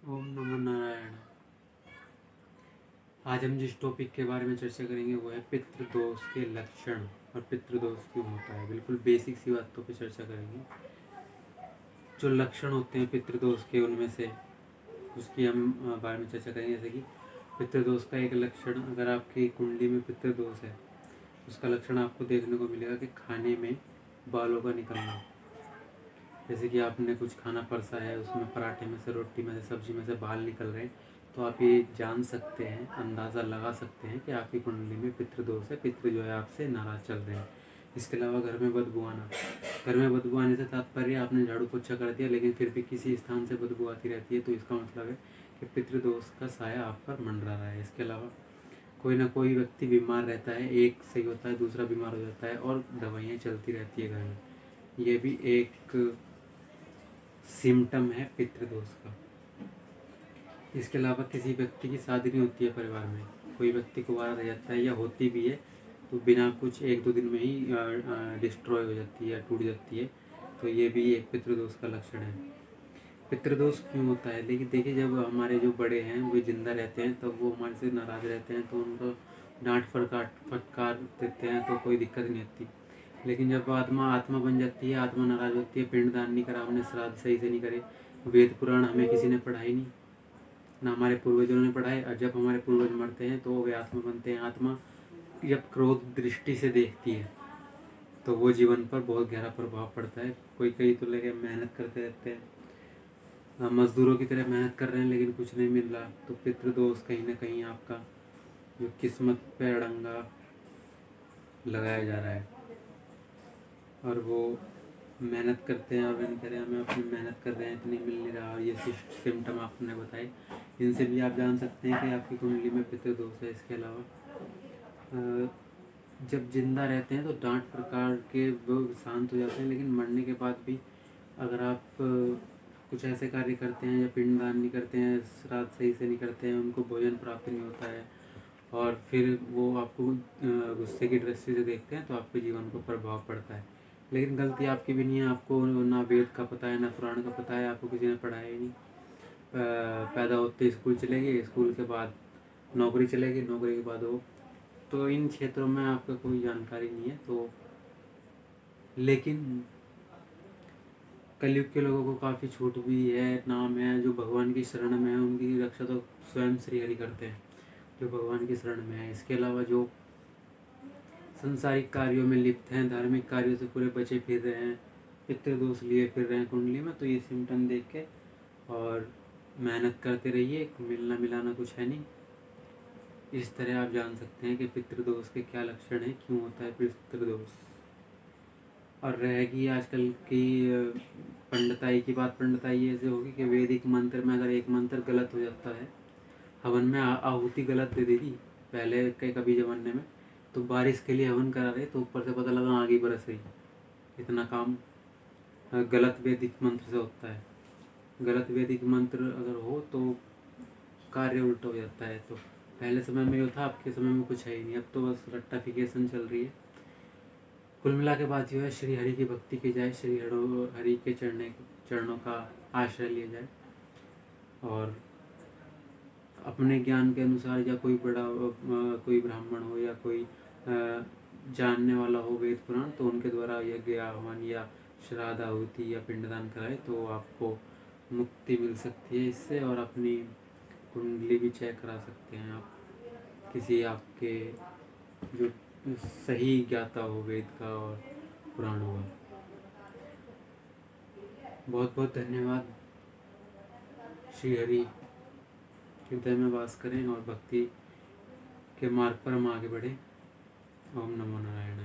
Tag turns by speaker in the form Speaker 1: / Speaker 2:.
Speaker 1: ओम नमो नारायण। आज हम जिस टॉपिक के बारे में चर्चा करेंगे वो है पितृदोष के लक्षण और पितृदोष क्यों होता है। बिल्कुल बेसिक सी बातों पे चर्चा करेंगे। जो लक्षण होते हैं पितृदोष के, उनमें से उसकी हम बारे में चर्चा करेंगे। जैसे कि पितृदोष का एक लक्षण, अगर आपकी कुंडली में पितृदोष है, उसका लक्षण आपको देखने को मिलेगा कि खाने में बालों का निकलना। जैसे कि आपने कुछ खाना परसा है, उसमें पराठे में से, रोटी में से, सब्जी में से बाल निकल रहे हैं, तो आप ये जान सकते हैं, अंदाज़ा लगा सकते हैं कि आपकी कुंडली में पितृदोष है। पितृ जो है आपसे नाराज़ चल रहे हैं। इसके अलावा घर में बदबू आना। घर में बदबू आने से तात्पर्य आपने झाड़ू पोछा कर दिया लेकिन फिर भी किसी स्थान से बदबू आती रहती है, तो इसका मतलब है कि पितृदोष का साया आप पर मंडरा रहा है। इसके अलावा कोई ना कोई व्यक्ति बीमार रहता है, एक सही होता है दूसरा बीमार हो जाता है और दवाइयाँ चलती रहती है घर में, ये भी एक सिम्टम है पितृदोष का। इसके अलावा किसी व्यक्ति की शादी नहीं होती है परिवार में, कोई व्यक्ति कुंवारा रह जाता है या होती भी है तो बिना कुछ 1-2 दिन में ही डिस्ट्रॉय हो जाती है या टूट जाती है, तो ये भी एक पितृदोष का लक्षण है। पितृदोष क्यों होता है? लेकिन देखिए, जब हमारे जो बड़े हैं वो जिंदा रहते हैं तब वो हमारे से नाराज़ रहते हैं तो उनको डांट फटकार देते हैं तो कोई दिक्कत नहीं होती। लेकिन जब आत्मा बन जाती है, आत्मा नाराज़ होती है, पिंडदान नहीं करा हमने, श्राद्ध सही से नहीं करे, वेद पुराण हमें किसी ने पढ़ाई नहीं, ना हमारे पूर्वजों ने पढ़ाए, और जब हमारे पूर्वज मरते हैं तो वे आत्मा बनते हैं। आत्मा जब क्रोध दृष्टि से देखती है तो वो जीवन पर बहुत गहरा प्रभाव पड़ता है। कई तो लेके मेहनत करते रहते हैं, मजदूरों की तरह मेहनत कर रहे हैं लेकिन कुछ नहीं मिल रहा, तो पितृदोष कहीं ना कहीं आपका जो किस्मत पे अड़ंगा लगाया जा रहा है। और वो मेहनत करते हैं और वे कह रहे हैं हमें अपनी मेहनत कर रहे हैं, इतनी मिल नहीं रहा, और ये सिम्टम आपने बताए, इनसे भी आप जान सकते हैं कि आपकी कुंडली में पितृदोष है। इसके अलावा जब जिंदा रहते हैं तो डांट प्रकार के वो शांत हो जाते हैं, लेकिन मरने के बाद भी अगर आप कुछ ऐसे कार्य करते हैं या पिंडदान नहीं करते हैं, श्राद्ध सही से नहीं करते हैं, उनको भोजन प्राप्त नहीं होता है और फिर वो आपको गुस्से की दृष्टि से देखते हैं तो आपके जीवन को प्रभाव पड़ता है। लेकिन गलती आपकी भी नहीं है, आपको ना वेद का पता है ना पुराण का पता है, आपको किसी ने पढ़ाया ही नहीं। पैदा होते स्कूल चले गए, स्कूल के बाद नौकरी चले गए, नौकरी के बाद वो, तो इन क्षेत्रों में आपका कोई जानकारी नहीं है। तो लेकिन कलयुग के लोगों को काफ़ी छूट भी है, नाम है, जो भगवान की शरण में है उनकी रक्षा तो स्वयं श्री हरि करते हैं, जो भगवान की शरण में है। इसके अलावा जो संसारिक कार्यों में लिप्त हैं, धार्मिक कार्यों से पूरे बचे फिर रहे हैं, पितृदोष लिए फिर रहे हैं कुंडली में, तो ये सिम्टम देख के और मेहनत करते रहिए, मिलना मिलाना कुछ है नहीं। इस तरह आप जान सकते हैं कि पितृदोष के क्या लक्षण हैं, क्यों होता है पितृदोष। और रहेगी आजकल की पंडिताई की बात, पंडिताई ऐसे होगी कि वैदिक मंत्र में अगर एक मंत्र गलत हो जाता है, हवन में आहुति गलत दे दी थी पहले के कभी ज़माने में, तो बारिश के लिए हवन करा रहे तो ऊपर से पता लगा आगे बरस रही। इतना काम गलत वैदिक मंत्र से होता है। गलत वैदिक मंत्र अगर हो तो कार्य उल्टा हो जाता है। तो पहले समय में ये था, आपके समय में कुछ है ही नहीं, अब तो बस रट्टाफिकेशन चल रही है। कुल मिला के बात यह है, श्री हरि की भक्ति की जाए, श्री हरि के चरणों का आश्रय लिया जाए और अपने ज्ञान के अनुसार, या कोई बड़ा कोई ब्राह्मण हो या कोई जानने वाला हो वेद पुराण, तो उनके द्वारा यज्ञ आह्वान या श्राद्ध आहुति या पिंडदान कराए तो आपको मुक्ति मिल सकती है इससे, और अपनी कुंडली भी चेक करा सकते हैं आप किसी आपके जो सही ज्ञाता हो वेद का और पुराणों का। बहुत बहुत धन्यवाद। श्री हरि हृदय में वास करें और भक्ति के मार्ग पर हम आगे बढ़ें। ओम नमो नारायण।